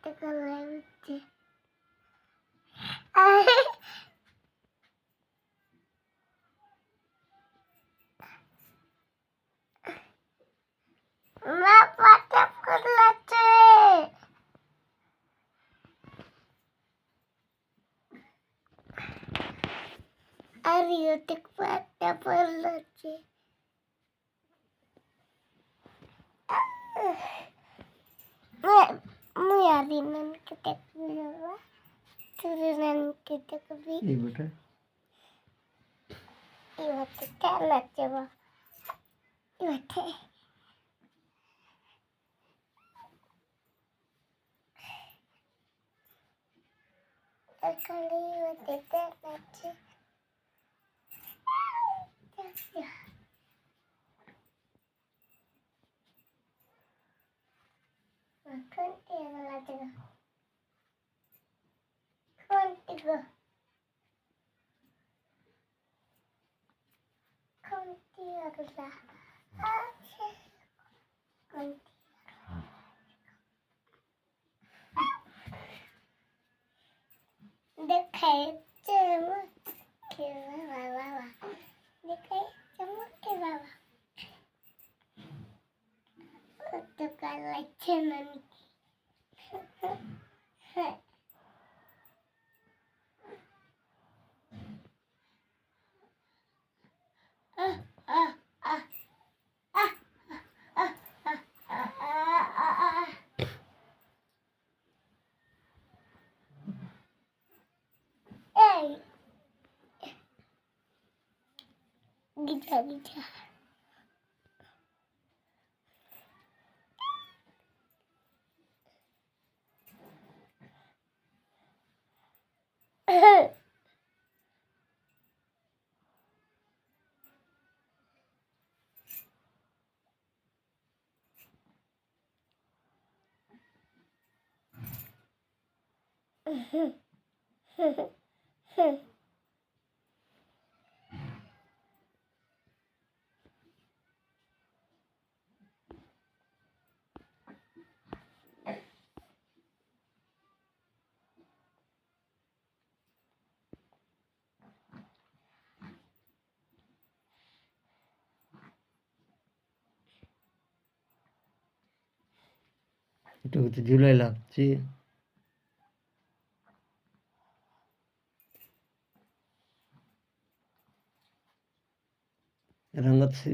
করতে মা পাটা ফুলাচ্ছে আর ইউতে পাটা ফুলাচ্ছে Muy arriba que te cuidaba. Turunan que te cubrí. Y beटा Y bate cala lleva. Y bate. El cali bate cala lleva. Contigo la lleva. Contigo. Contigo la. Contigo. दिखाई चमक के बाबा दिखाई चमक के बाबा तो काला चमन गिटा गिटा itu Julai লাগছে रंगत से